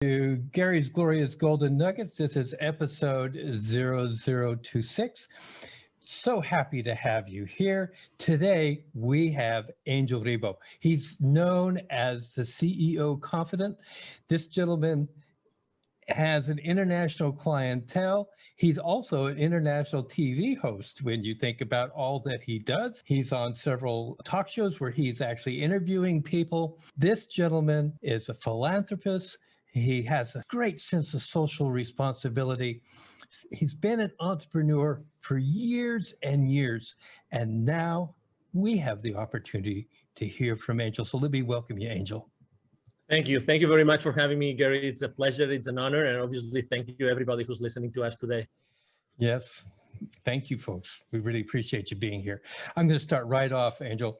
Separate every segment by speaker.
Speaker 1: To Gary's Glorious Golden Nuggets. This is episode 0026. So happy to have you here. Today, we have Angel Ribo. He's known as the CEO Confidant. This gentleman has an international clientele. He's also an international TV host when you think about all that he does. He's on several talk shows where he's actually interviewing people. This gentleman is a philanthropist. He has a great sense of social responsibility. He's been an entrepreneur for years and years, and now we have the opportunity to hear from Angel. So let me welcome you, Angel.
Speaker 2: Thank you. Thank you very much for having me, Gary. It's a pleasure. It's an honor. And obviously, thank you, everybody who's listening to us today.
Speaker 1: Yes. Thank you, folks. We really appreciate you being here. I'm going to start right off, Angel.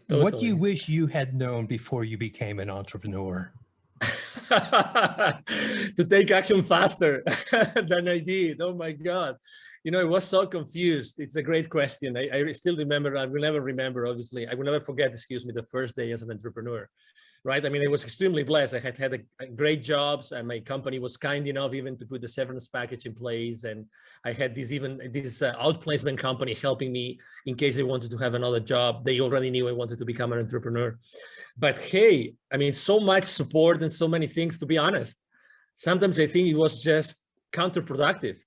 Speaker 1: Totally. What do you wish you had known before you became an entrepreneur?
Speaker 2: To take action faster than I did. Oh my God. You know, I was so confused. It's a great question. I still remember, I will never remember, obviously. I will never forget, the first day as an entrepreneur, right? I mean, I was extremely blessed. I had a great jobs, and my company was kind enough even to put the severance package in place. And I had this outplacement company helping me in case I wanted to have another job. They already knew I wanted to become an entrepreneur. But hey, I mean, so much support and so many things, to be honest. Sometimes I think it was just counterproductive,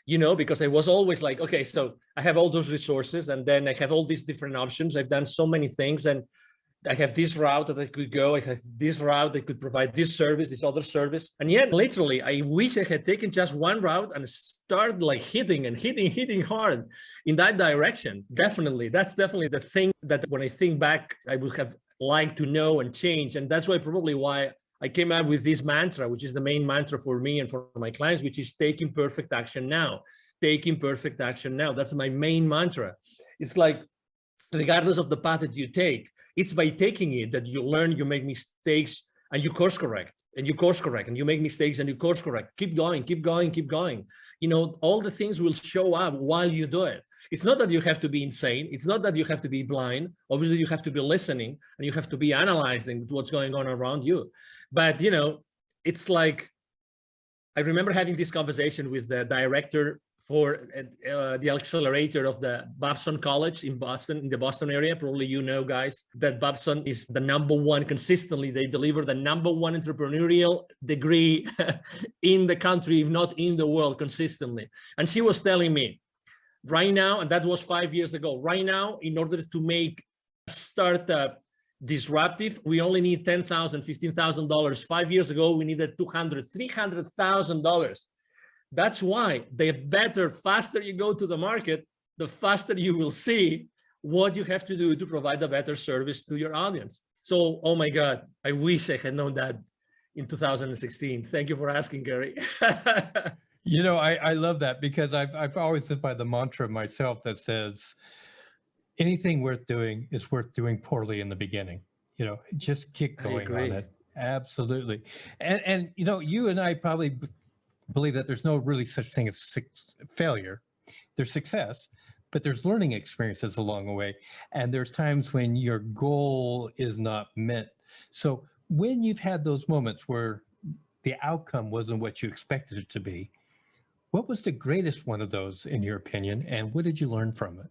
Speaker 2: you know, because I was always like, okay, so I have all those resources and then I have all these different options. I've done so many things and I have this route that I could go. I have this route that could provide this service, this other service. And yet, literally, I wish I had taken just one route and started like hitting hard in that direction. Definitely. That's definitely the thing that when I think back, I would have liked to know and change. And that's probably why I came out with this mantra, which is the main mantra for me and for my clients, which is taking perfect action now. Taking perfect action now. That's my main mantra. It's like, regardless of the path that you take, it's by taking it that you learn, you make mistakes, and you course correct, and you course correct, and you make mistakes and you course correct. Keep going, keep going, keep going. You know, all the things will show up while you do it. It's not that you have to be insane. It's not that you have to be blind. Obviously, you have to be listening and you have to be analyzing what's going on around you. But, you know, it's like, I remember having this conversation with the director for the accelerator of the Babson College in Boston, in the Boston area. Probably you know, guys, that Babson is the #1 consistently. They deliver the #1 entrepreneurial degree in the country, if not in the world, consistently. And she was telling me right now, and that was 5 years ago, right now, in order to make a startup disruptive, we only need $10,000, $15,000. 5 years ago, we needed $200,000, $300,000. That's why the faster you go to the market, the faster you will see what you have to do to provide a better service to your audience. So, oh my God, I wish I had known that in 2016. Thank you for asking, Gary.
Speaker 1: You know, I love that because I've always lived by the mantra myself that says, anything worth doing is worth doing poorly in the beginning. You know, just keep going on it. Absolutely. And you know, you and I probably believe that there's no really such thing as failure. There's success, but there's learning experiences along the way. And there's times when your goal is not met. So when you've had those moments where the outcome wasn't what you expected it to be, what was the greatest one of those in your opinion? And what did you learn from it?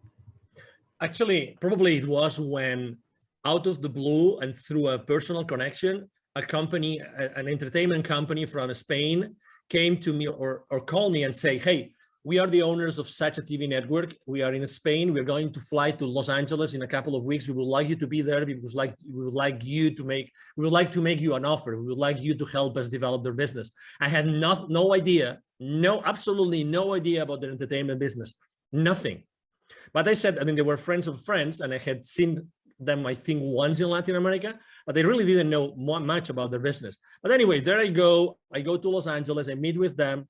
Speaker 2: Actually, probably it was when out of the blue and through a personal connection, a company, an entertainment company from Spain came to me or called me and say, hey, we are the owners of such a TV network. We are in Spain. We're going to fly to Los Angeles in a couple of weeks. We would like you to be there because we would like to make you an offer. We would like you to help us develop their business. I had no idea, absolutely no idea about their entertainment business, nothing. But I said, I mean, they were friends of friends, and I had seen them, I think, once in Latin America, but they really didn't know much about their business. But anyway, there I go to Los Angeles, I meet with them,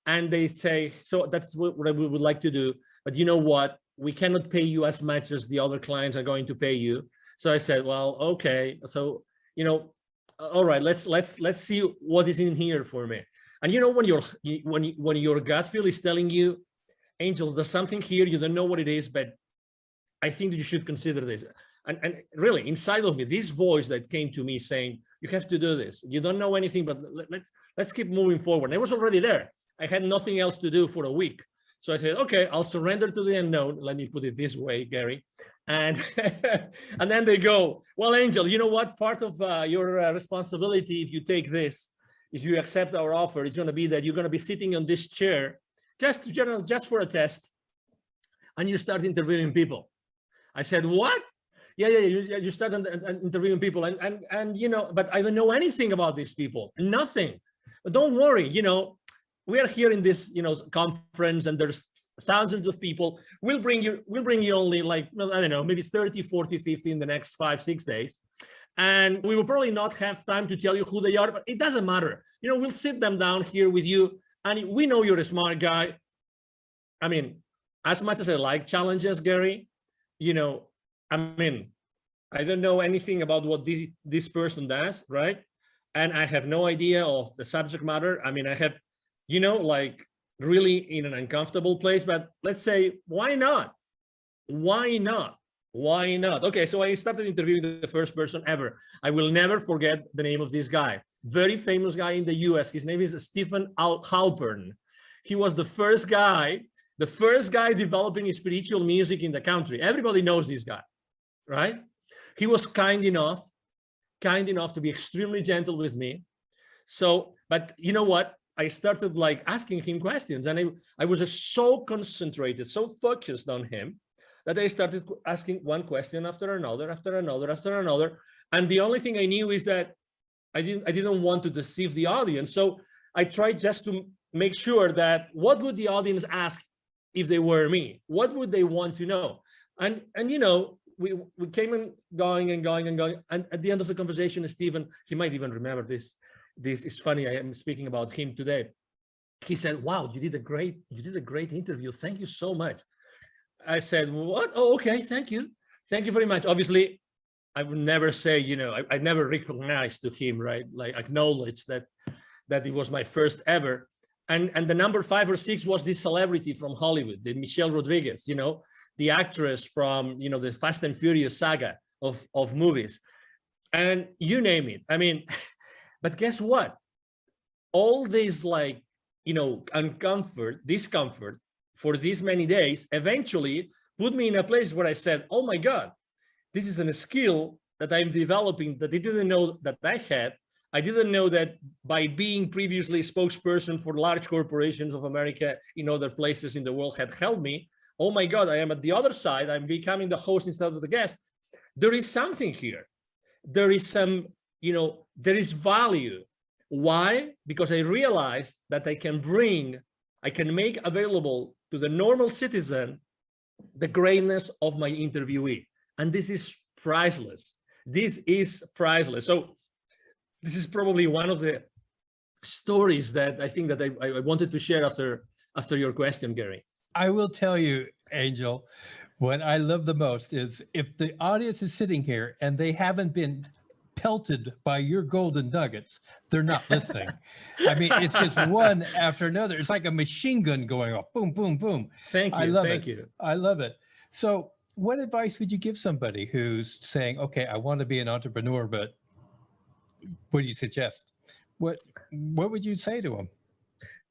Speaker 2: and they say, so that's what we would like to do. But you know what? We cannot pay you as much as the other clients are going to pay you. So I said, well, okay. So, you know, all right, let's see what is in here for me. And you know, when your gut feel is telling you, Angel, there's something here, you don't know what it is, but I think that you should consider this. And really, inside of me, this voice that came to me saying, You have to do this. You don't know anything, but let's keep moving forward. And I was already there. I had nothing else to do for a week. So I said, okay, I'll surrender to the unknown. Let me put it this way, Gary. And and then they go, well, Angel, you know what? Part of your responsibility, if you take this, if you accept our offer, it's going to be that you're going to be sitting on this chair just for a test, and you start interviewing people. I said, what? Yeah, you start interviewing people, and you know, but I don't know anything about these people, nothing. But don't worry, you know, we are here in this, you know, conference, and there's thousands of people. We'll bring you only like, I don't know, maybe 30, 40, 50 in the next 5, 6 days. And we will probably not have time to tell you who they are, but it doesn't matter. You know, we'll sit them down here with you, and we know you're a smart guy. I mean, as much as I like challenges, Gary, you know, I mean, I don't know anything about what this person does, right? And I have no idea of the subject matter. I mean, I have, you know, like really in an uncomfortable place, but let's say, why not? Why not? Why not? Okay, so I started interviewing the first person ever. I will never forget the name of this guy. Very famous guy in the US. His name is Stephen Halpern. He was the first guy developing spiritual music in the country. Everybody knows this guy, right? He was kind enough to be extremely gentle with me. So, but you know what? I started like asking him questions, and I was just so concentrated, so focused on him, that I started asking one question after another. And the only thing I knew is that I didn't want to deceive the audience. So I tried just to make sure that what would the audience ask if they were me? What would they want to know? And you know, we came and going. And at the end of the conversation, Stephen, he might even remember this. This is funny. I am speaking about him today. He said, wow, you did a great interview. Thank you so much. I said, what? Oh, okay. Thank you. Thank you very much. Obviously, I would never say, you know, I never recognized to him, right? Like acknowledge that it was my first ever. And the number 5 or 6 was this celebrity from Hollywood, the Michelle Rodriguez, you know, the actress from, you know, the Fast and Furious saga of movies, and you name it. I mean, but guess what? All this, like, you know, discomfort for these many days eventually put me in a place where I said, oh my God, this is a skill that I'm developing that I didn't know that I had. I didn't know that by being previously spokesperson for large corporations of America in other places in the world had helped me. Oh my God, I am at the other side. I'm becoming the host instead of the guest. There is something here. There is some, you know, there is value. Why? Because I realized that I can make available to the normal citizen the greatness of my interviewee. And this is priceless. This is priceless. So this is probably one of the stories that I think that I wanted to share after your question, Gary.
Speaker 1: I will tell you, Angel, what I love the most is if the audience is sitting here and they haven't been pelted by your golden nuggets, they're not listening. I mean, it's just one after another. It's like a machine gun going off. Boom, boom, boom.
Speaker 2: Thank you. Thank you.
Speaker 1: I love it. So what advice would you give somebody who's saying, okay, I want to be an entrepreneur, but what do you suggest? What would you say to them?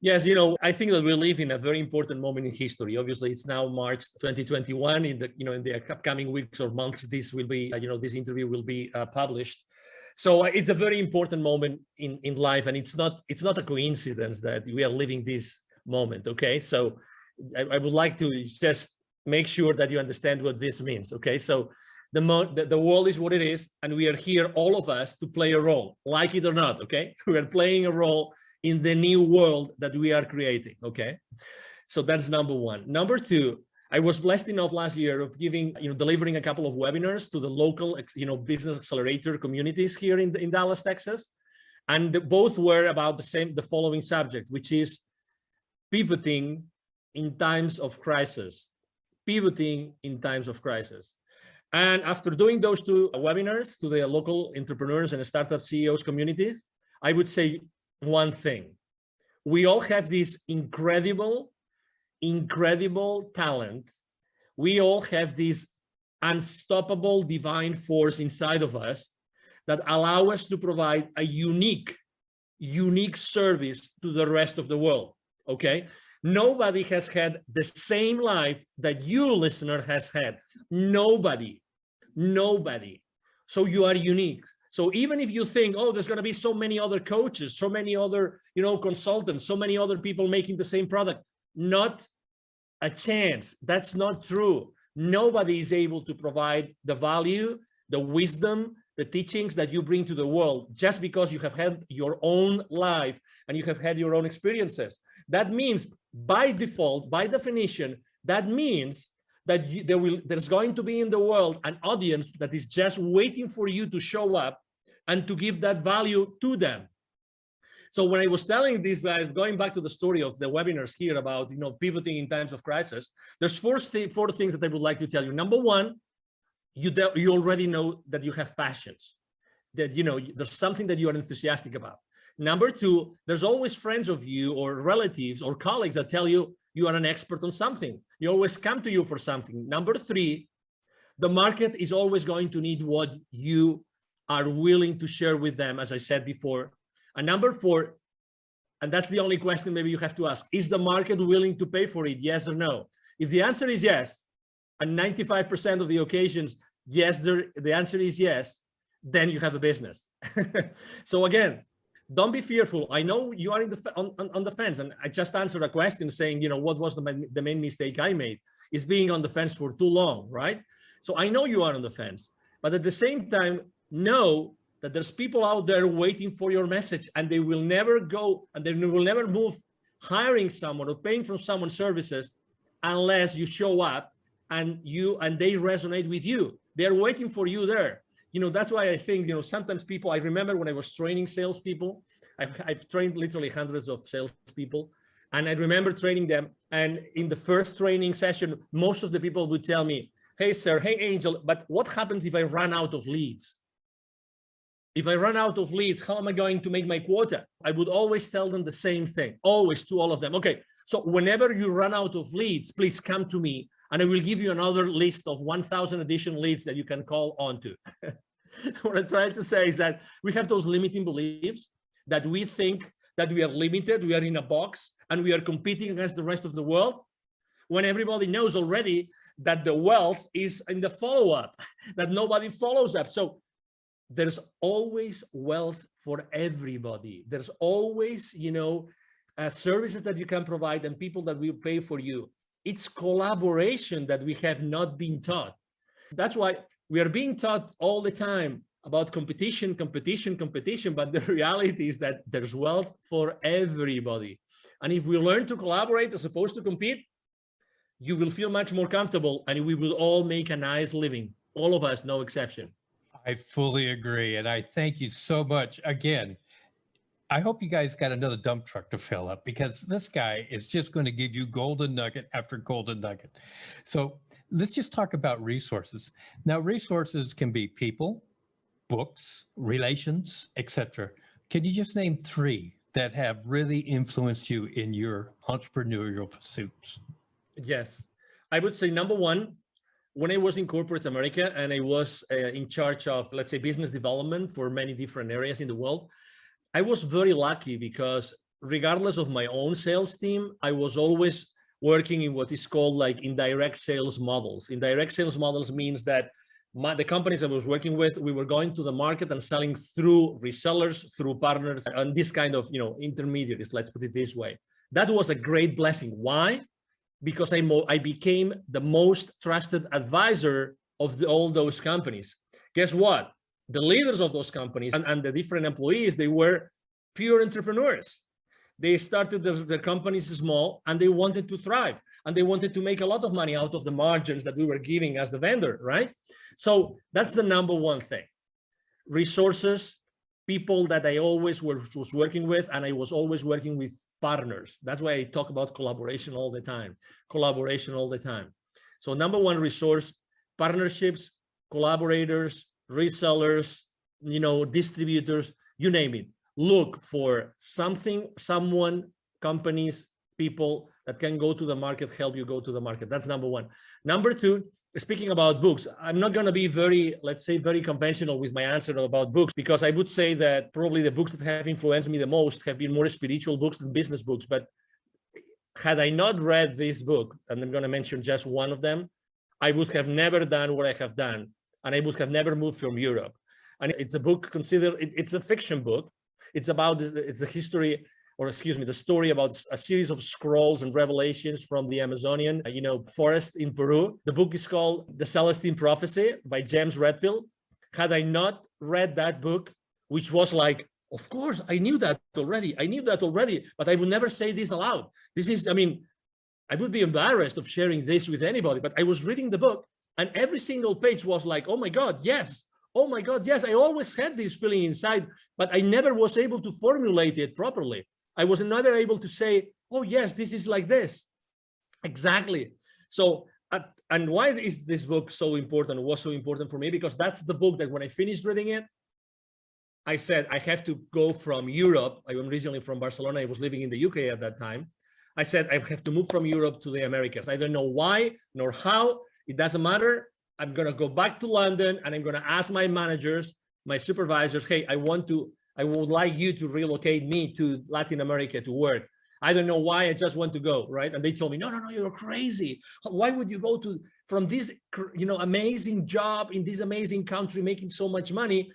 Speaker 2: Yes, you know, I think that we live in a very important moment in history. Obviously, it's now March 2021. In the upcoming weeks or months, this will be, this interview will be published. So it's a very important moment in life, and it's not a coincidence that we are living this moment. Okay, so I would like to just make sure that you understand what this means. Okay, so the world is what it is, and we are here, all of us, to play a role, like it or not. Okay, we are playing a role in the new world that we are creating. Okay, so that's number one. Number two, I was blessed enough last year of delivering a couple of webinars to the local, business accelerator communities here in Dallas, Texas, and both were about the following subject, which is pivoting in times of crisis. Pivoting in times of crisis. And after doing those two webinars to the local entrepreneurs and startup CEOs communities, I would say one thing: we all have this incredible talent. We all have this unstoppable divine force inside of us, that allow us to provide a unique service to the rest of the world, okay? Nobody has had the same life that you, listener, has had. Nobody. So you are unique. So even if you think, oh, there's going to be so many other coaches, so many other, consultants, so many other people making the same product, not a chance. That's not true. Nobody is able to provide the value, the wisdom, the teachings that you bring to the world just because you have had your own life and you have had your own experiences. That means by default, by definition, that means that there's going to be in the world an audience that is just waiting for you to show up and to give that value to them. So when I was telling these guys, going back to the story of the webinars here about, pivoting in times of crisis, there's four things that I would like to tell you. Number one, you already know that you have passions, that, there's something that you are enthusiastic about. Number two, there's always friends of you or relatives or colleagues that tell you you are an expert on something. You always come to you for something. Number three, the market is always going to need what you are willing to share with them, as I said before. And number four, and that's the only question maybe you have to ask, is the market willing to pay for it? Yes or no? If the answer is yes, and 95% of the occasions, yes, the answer is yes, then you have a business. So again, don't be fearful. I know you are on the fence, and I just answered a question saying, what was the main mistake I made is being on the fence for too long, right? So I know you are on the fence, but at the same time, know that there's people out there waiting for your message, and they will never go, and they will never move hiring someone or paying for someone's services unless you show up and they resonate with you. They're waiting for you there. That's why I think, sometimes people, I remember when I was training salespeople, I've trained literally hundreds of salespeople, and I remember training them. And in the first training session, most of the people would tell me, hey, sir, hey, Angel, but what happens if I run out of leads? If I run out of leads, how am I going to make my quota? I would always tell them the same thing, always, to all of them. Okay, so whenever you run out of leads, please come to me, and I will give you another list of 1,000 additional leads that you can call onto. What I'm trying to say is that we have those limiting beliefs that we think that we are limited, we are in a box, and we are competing against the rest of the world, when everybody knows already that the wealth is in the follow-up, that nobody follows up. So there's always wealth for everybody. There's always, services that you can provide and people that will pay for you. It's collaboration that we have not been taught. That's why we are being taught all the time about competition, but the reality is that there's wealth for everybody. And if we learn to collaborate as opposed to compete, you will feel much more comfortable, and we will all make a nice living. All of us, no exception.
Speaker 1: I fully agree. And I thank you so much. Again, I hope you guys got another dump truck to fill up, because this guy is just going to give you golden nugget after golden nugget. So let's just talk about resources. Now, resources can be people, books, relations, etc. Can you just name three that have really influenced you in your entrepreneurial pursuits?
Speaker 2: Yes, I would say number one, when I was in corporate America and I was in charge of, let's say, business development for many different areas in the world, I was very lucky because regardless of my own sales team, I was always working in what is called like indirect sales models. Indirect sales models means that the companies I was working with, we were going to the market and selling through resellers, through partners, and this kind of, intermediaries, let's put it this way. That was a great blessing. Why? Because I became the most trusted advisor of all those companies. Guess what? The leaders of those companies and the different employees, they were pure entrepreneurs. They started their companies small, and they wanted to thrive, and they wanted to make a lot of money out of the margins that we were giving as the vendor, right? So that's the number one thing. Resources, people that I always was working with, and I was always working with partners. That's why I talk about collaboration all the time. So number one, resource, partnerships, collaborators, resellers, distributors, you name it. Look for something, someone, companies, people that can go to the market, help you go to the market. That's number one. Number two, speaking about books, I'm not going to be very, let's say, very conventional with my answer about books, because I would say that probably the books that have influenced me the most have been more spiritual books than business books. But had I not read this book, and I'm going to mention just one of them, I would have never done what I have done, and I would have never moved from Europe. And it's a book considered, it's a fiction book. It's about, it's a history, or excuse me, the story about a series of scrolls and revelations from the Amazonian, forest in Peru. The book is called The Celestine Prophecy by James Redfield. Had I not read that book, which was like, of course, I knew that already, but I would never say this aloud. This is, I would be embarrassed of sharing this with anybody, but I was reading the book and every single page was like, oh my God, yes. Oh my God, yes. I always had this feeling inside, but I never was able to formulate it properly. I was never able to say, oh yes, this is like this. Exactly. So, and why is this book so important? It was so important for me because that's the book that when I finished reading it, I said, I have to go from Europe. I am originally from Barcelona. I was living in the UK at that time. I said, I have to move from Europe to the Americas. I don't know why nor how. It doesn't matter. I'm going to go back to London and I'm going to ask my managers, my supervisors, hey, I would like you to relocate me to Latin America to work. I don't know why, I just want to go, right? And they told me, no, you're crazy. Why would you go from this, amazing job in this amazing country, making so much money,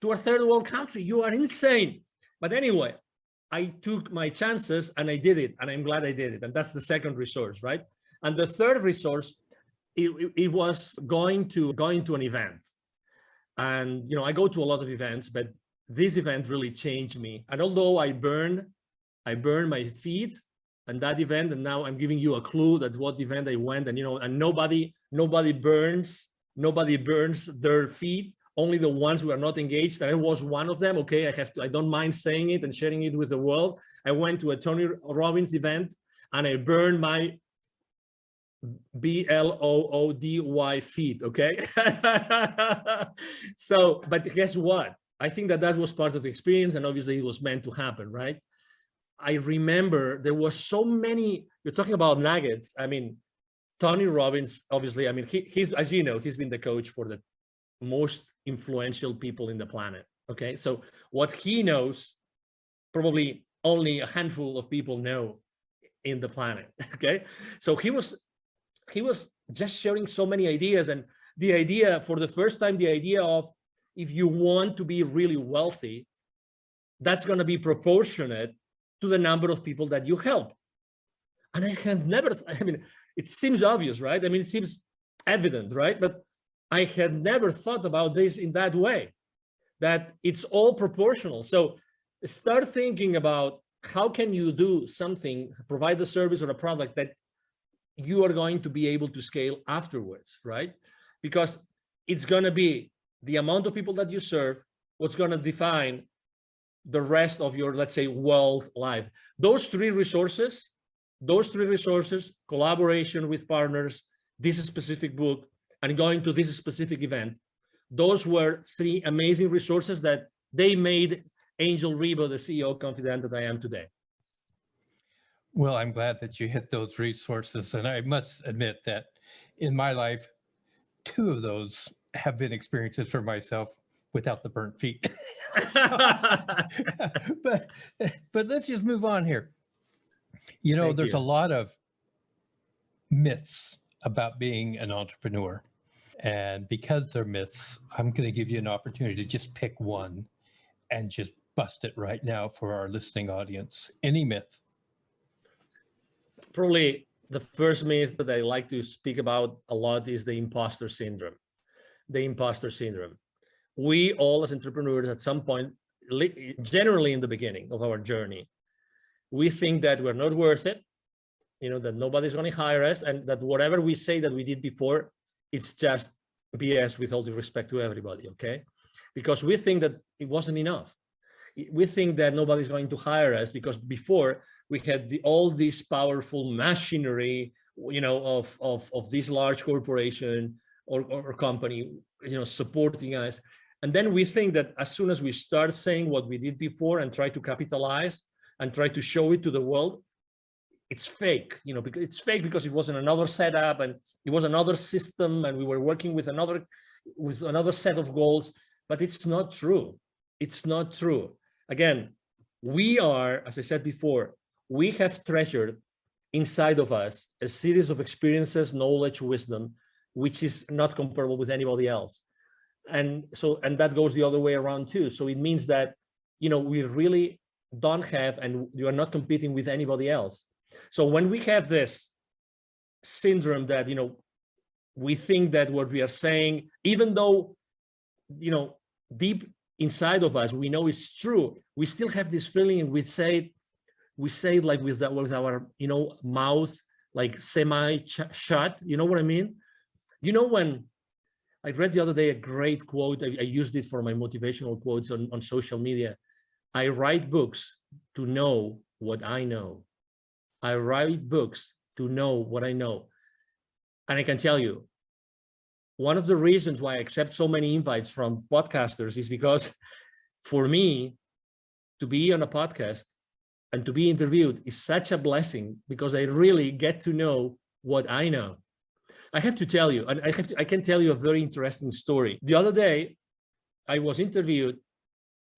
Speaker 2: to a third world country? You are insane. But anyway, I took my chances and I did it, and I'm glad I did it. And that's the second resource, right? And the third resource, it was going to an event. And I go to a lot of events, but this event really changed me. And although I burned my feet and that event, and now I'm giving you a clue that what event I went, and and nobody burns their feet, only the ones who are not engaged. And I was one of them. Okay, I don't mind saying it and sharing it with the world. I went to a Tony Robbins event and I burned my BLOODY feet. Okay. So, but guess what? I think that was part of the experience, and obviously it was meant to happen, right? I remember there was so many, you're talking about nuggets. Tony Robbins, obviously, he's, as you know, he's been the coach for the most influential people in the planet. Okay. So what he knows, probably only a handful of people know in the planet. Okay. So he was just sharing so many ideas, and the idea for the first time, the idea of, if you want to be really wealthy, that's going to be proportionate to the number of people that you help. And I had never, it seems obvious, right? It seems evident, right? But I had never thought about this in that way, that it's all proportional. So start thinking about how can you do something, provide a service or a product that you are going to be able to scale afterwards, right? Because it's going to be the amount of people that you serve, what's going to define the rest of your, let's say, wealth life. Those three resources, collaboration with partners, this specific book, and going to this specific event, those were three amazing resources that they made Angel Ribo the CEO Confidant that I am today.
Speaker 1: Well, I'm glad that you hit those resources. And I must admit that in my life, two of those have been experiences for myself without the burnt feet. but let's just move on here. There's a lot of myths about being an entrepreneur. And because they're myths, I'm going to give you an opportunity to just pick one and just bust it right now for our listening audience. Any myth?
Speaker 2: Probably the first myth that I like to speak about a lot is the imposter syndrome. The imposter syndrome. We all as entrepreneurs at some point, generally in the beginning of our journey, we think that we're not worth it, that nobody's going to hire us, and that whatever we say that we did before, it's just BS, with all due respect to everybody, okay? Because we think that it wasn't enough. We think that nobody's going to hire us because before we had all this powerful machinery, of this large corporation or company, supporting us. And then we think that as soon as we start saying what we did before and try to capitalize and try to show it to the world, it's fake, because it's fake because it was in another setup and it was another system and we were working with another set of goals, but it's not true. It's not true. Again, we are, as I said before, we have treasured inside of us a series of experiences, knowledge, wisdom, which is not comparable with anybody else. And that goes the other way around too. So it means that, we really don't have, and you are not competing with anybody else. So when we have this syndrome that, we think that what we are saying, even though, deep inside of us, we know it's true, we still have this feeling, and we say it like with our, mouth, like semi-shut, you know what I mean? When I read the other day a great quote, I used it for my motivational quotes on social media. I write books to know what I know. I write books to know what I know. And I can tell you, one of the reasons why I accept so many invites from podcasters is because for me to be on a podcast and to be interviewed is such a blessing, because I really get to know what I know. I have to tell you, and I can tell you a very interesting story. The other day, I was interviewed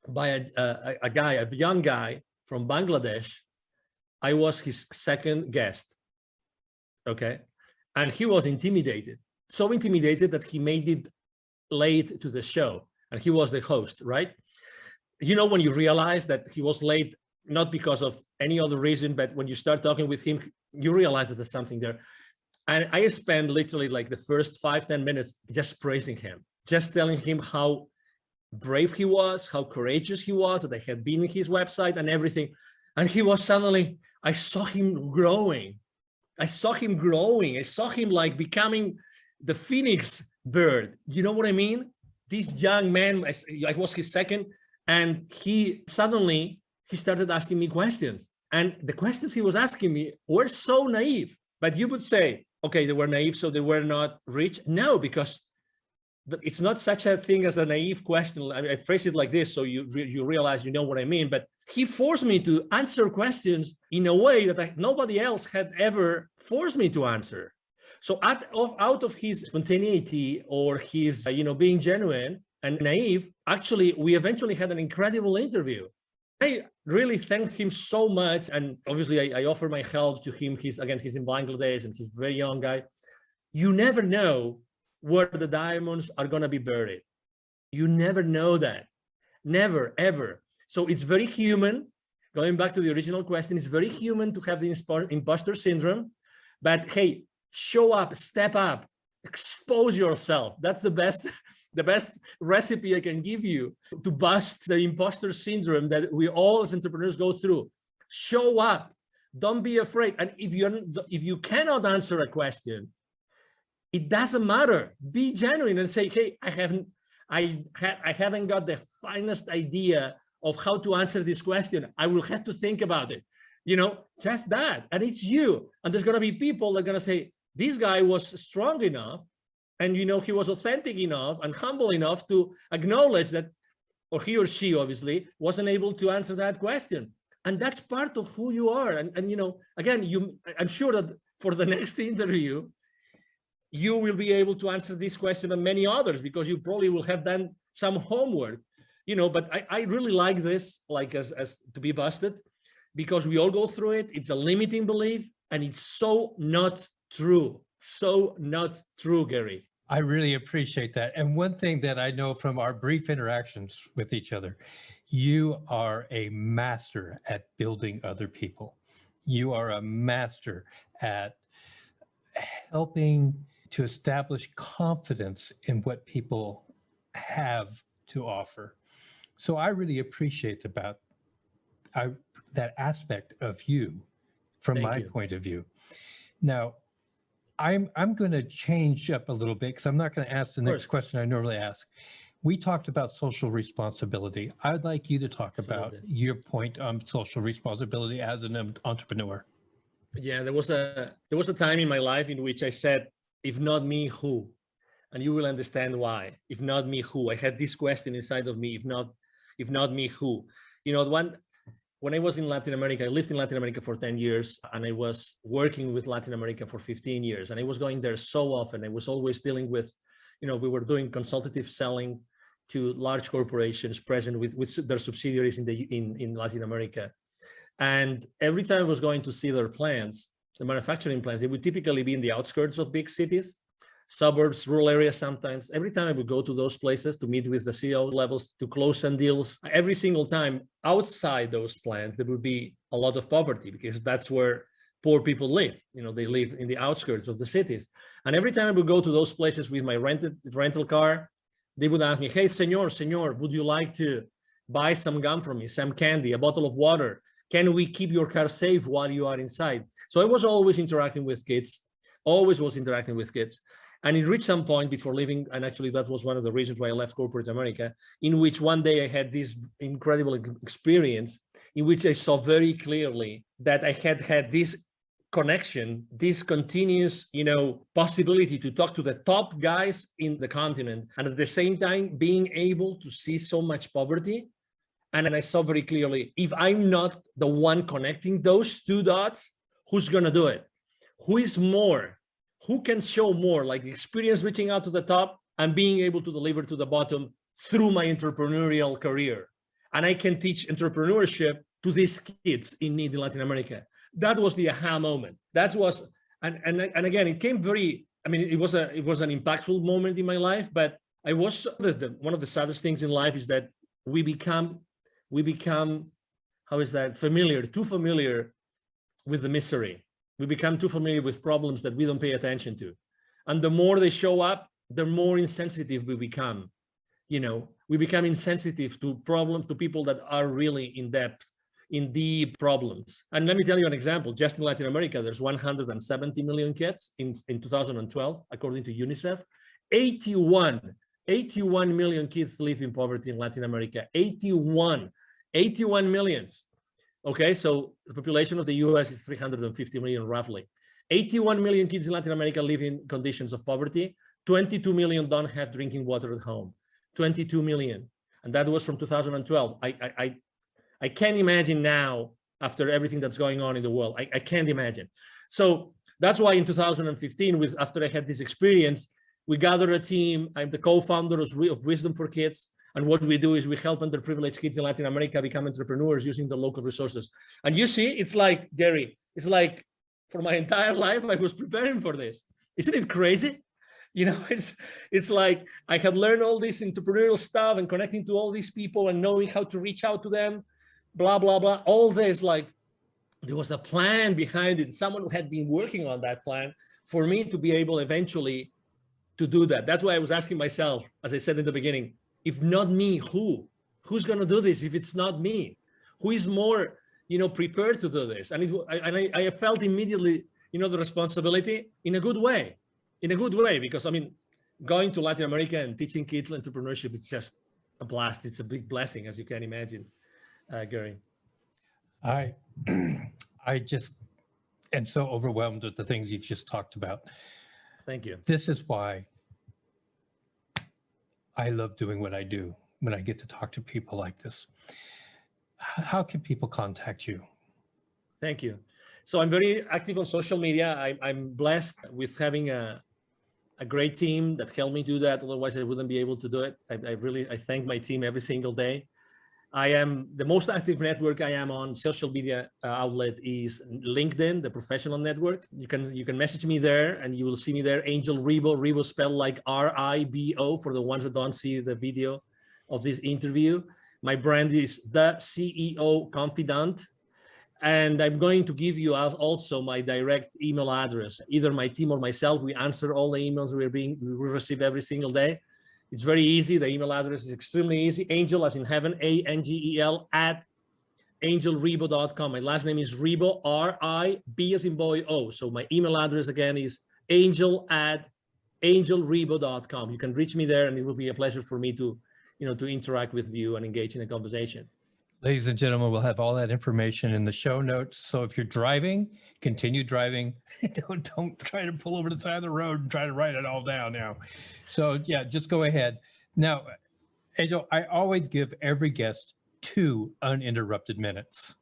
Speaker 2: by a young guy from Bangladesh. I was his second guest, okay? And he was intimidated, so intimidated that he made it late to the show, and he was the host, right? When you realize that he was late, not because of any other reason, but when you start talking with him, you realize that there's something there. And I spent literally like the first 5-10 minutes just praising him, just telling him how brave he was, how courageous he was, that I had been in his website and everything. And he was suddenly, I saw him growing. I saw him like becoming the phoenix bird. You know what I mean? This young man, I was his second, and he started asking me questions. And the questions he was asking me were so naive. But you would say, okay, they were naive, so they were not rich. No, because it's not such a thing as a naive question. I phrase it like this, so you realize you know what I mean. But he forced me to answer questions in a way that nobody else had ever forced me to answer. So out of his spontaneity or his, being genuine and naive, actually, we eventually had an incredible interview. I really thank him so much. And obviously I offer my help to him. He's in Bangladesh and he's a very young guy. You never know where the diamonds are going to be buried. You never know that. Never, ever. So it's very human. Going back to the original question, it's very human to have the imposter syndrome. But hey, show up, step up, expose yourself. That's the best recipe I can give you to bust the imposter syndrome that we all as entrepreneurs go through. Show up. Don't be afraid. And if you cannot answer a question, it doesn't matter. Be genuine and say, hey, I haven't got the finest idea of how to answer this question. I will have to think about it. Just that. And it's you. And there's going to be people that are going to say, this guy was strong enough, and he was authentic enough and humble enough to acknowledge that, or he or she obviously wasn't able to answer that question. And that's part of who you are. And again, I'm sure that for the next interview, you will be able to answer this question and many others, because you probably will have done some homework, but I really like this, like as to be busted, because we all go through it. It's a limiting belief, and it's so not true. So not true, Gary.
Speaker 1: I really appreciate that. And one thing that I know from our brief interactions with each other, you are a master at building other people. You are a master at helping to establish confidence in what people have to offer. So I really appreciate that aspect of you from my point of view. Now, I'm going to change up a little bit, because I'm not going to ask the next question I normally ask. We talked about social responsibility. I'd like you to talk about your point on social responsibility as an entrepreneur.
Speaker 2: Yeah, there was a time in my life in which I said, if not me, who? And you will understand why. If not me, who? I had this question inside of me, if not me, who? When when I was in Latin America, I lived in Latin America for 10 years, and I was working with Latin America for 15 years. And I was going there so often. I was always dealing with, we were doing consultative selling to large corporations present with their subsidiaries in Latin America. And every time I was going to see their plants, the manufacturing plants, they would typically be in the outskirts of big cities, suburbs, rural areas sometimes. Every time I would go to those places to meet with the CEO levels, to close some deals, every single time outside those plants, there would be a lot of poverty, because that's where poor people live. They live in the outskirts of the cities. And every time I would go to those places with my rental car, they would ask me, hey, senor, would you like to buy some gum from me, some candy, a bottle of water? Can we keep your car safe while you are inside? So I was always interacting with kids, always was interacting with kids. And it reached some point before leaving, and actually that was one of the reasons why I left corporate America, in which one day I had this incredible experience in which I saw very clearly that I had this connection, this continuous, possibility to talk to the top guys in the continent, and at the same time being able to see so much poverty. And I saw very clearly, if I'm not the one connecting those two dots, who's going to do it? Who is more? Who can show more, like the experience reaching out to the top and being able to deliver to the bottom through my entrepreneurial career? And I can teach entrepreneurship to these kids in need in Latin America. That was the aha moment. That was, and again, it came very, it was an impactful moment in my life, but I was, one of the saddest things in life is that we become, how is that, too familiar with the misery. We become too familiar with problems that we don't pay attention to. And the more they show up, the more insensitive we become. We become insensitive to people that are really in depth, in deep problems. And let me tell you an example. Just in Latin America, there's 170 million kids in 2012, according to UNICEF. 81 million kids live in poverty in Latin America. 81 millions. Okay, so the population of the US is 350 million roughly. 81 million kids in Latin America live in conditions of poverty. 22 million don't have drinking water at home. 22 million. And that was from 2012. I can't imagine now, after everything that's going on in the world, I can't imagine. So that's why in 2015, after I had this experience, we gathered a team. I'm the co-founder of Wisdom for Kids. And what we do is we help underprivileged kids in Latin America become entrepreneurs using the local resources. And you see, it's like, Gary, it's like for my entire life, I was preparing for this. Isn't it crazy? It's like I had learned all this entrepreneurial stuff and connecting to all these people and knowing how to reach out to them, blah, blah, blah. All this, like, there was a plan behind it. Someone had been working on that plan for me to be able eventually to do that. That's why I was asking myself, as I said in the beginning, if not me, who? Who's going to do this if it's not me? Who is more, prepared to do this? And I felt immediately, the responsibility in a good way, because going to Latin America and teaching kids entrepreneurship is just a blast. It's a big blessing, as you can imagine, Gary.
Speaker 1: I just am so overwhelmed with the things you've just talked about.
Speaker 2: Thank you.
Speaker 1: This is why I love doing what I do when I get to talk to people like this. How can people contact you?
Speaker 2: Thank you. So I'm very active on social media. I'm blessed with having a great team that helped me do that. Otherwise, I wouldn't be able to do it. I thank my team every single day. I am the most active network I am on social media outlet is LinkedIn, the professional network. You can message me there and you will see me there. Angel Ribo, Ribo spelled like R-I-B-O for the ones that don't see the video of this interview. My brand is the CEO Confidant. And I'm going to give you also my direct email address. Either my team or myself, we answer all the emails we receive every single day. It's very easy. The email address is extremely easy. Angel, as in heaven, A-N-G-E-L, @angelribo.com. My last name is Ribo, R-I-B as in boy, O. So my email address again is angel@angelribo.com. You can reach me there, and it will be a pleasure for me to interact with you and engage in a conversation.
Speaker 1: Ladies and gentlemen, we'll have all that information in the show notes. So if you're driving, continue driving. Don't try to pull over to the side of the road and try to write it all down now. So yeah, just go ahead. Now, Angel, I always give every guest 2 uninterrupted minutes.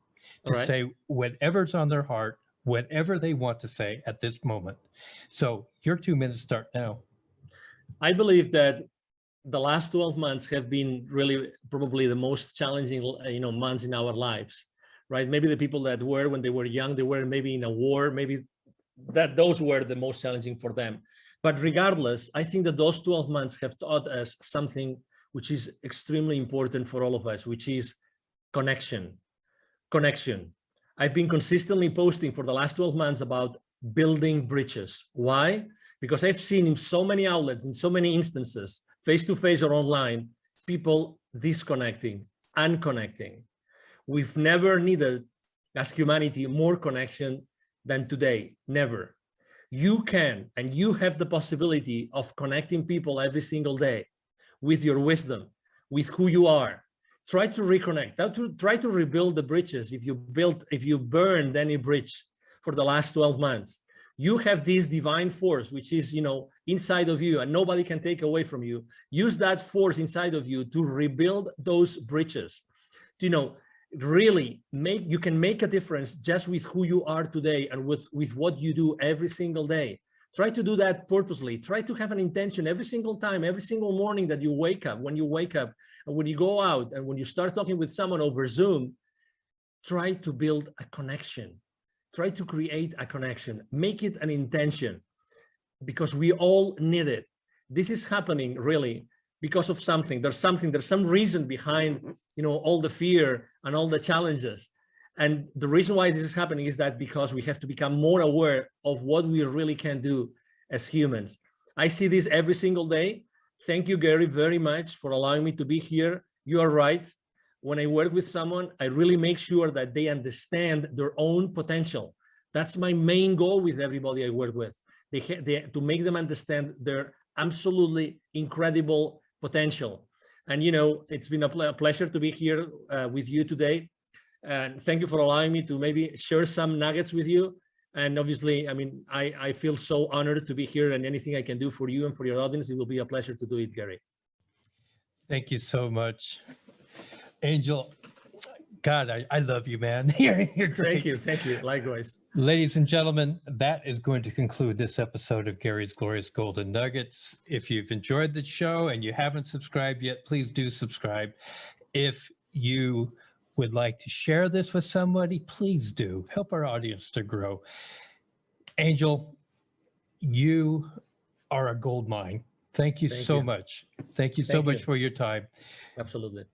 Speaker 1: to
Speaker 2: right.
Speaker 1: say whatever's on their heart, whatever they want to say at this moment. So your 2 minutes start now.
Speaker 2: I believe that the last 12 months have been really probably the most challenging, months in our lives, right? Maybe the people that were when they were young, they were maybe in a war, maybe that those were the most challenging for them. But regardless, I think that those 12 months have taught us something which is extremely important for all of us, which is connection. Connection. I've been consistently posting for the last 12 months about building bridges. Why? Because I've seen in so many outlets, in so many instances, face-to-face or online, people disconnecting, unconnecting. We've never needed, as humanity, more connection than today. Never. You can, and you have the possibility of connecting people every single day with your wisdom, with who you are. Try to reconnect, try to rebuild the bridges. If you burned any bridge for the last 12 months, you have this divine force, which is, inside of you and nobody can take away from you. Use that force inside of you to rebuild those bridges. Really you can make a difference just with who you are today and with what you do every single day. Try to do that purposely. Try to have an intention every single time, every single morning that you wake up, when you wake up and when you go out and when you start talking with someone over Zoom. Try to build a connection. Try to create a connection. Make it an intention, because we all need it. This is happening really because of something. There's some reason behind, all the fear and all the challenges. And the reason why this is happening is that because we have to become more aware of what we really can do as humans. I see this every single day. Thank you, Gary, very much for allowing me to be here. You are right. When I work with someone, I really make sure that they understand their own potential. That's my main goal with everybody I work with. To make them understand their absolutely incredible potential. And, it's been a pleasure to be here with you today. And thank you for allowing me to maybe share some nuggets with you. And obviously, I feel so honored to be here, and anything I can do for you and for your audience, it will be a pleasure to do it, Gary.
Speaker 1: Thank you so much, Angel. God, I love you, man. You're great.
Speaker 2: Thank you. Likewise.
Speaker 1: Ladies and gentlemen, that is going to conclude this episode of Gary's Glorious Golden Nuggets. If you've enjoyed the show and you haven't subscribed yet, please do subscribe. If you would like to share this with somebody, please do. Help our audience to grow. Angel, you are a gold mine. Thank you so much. Thank you so much for your time.
Speaker 2: Absolutely.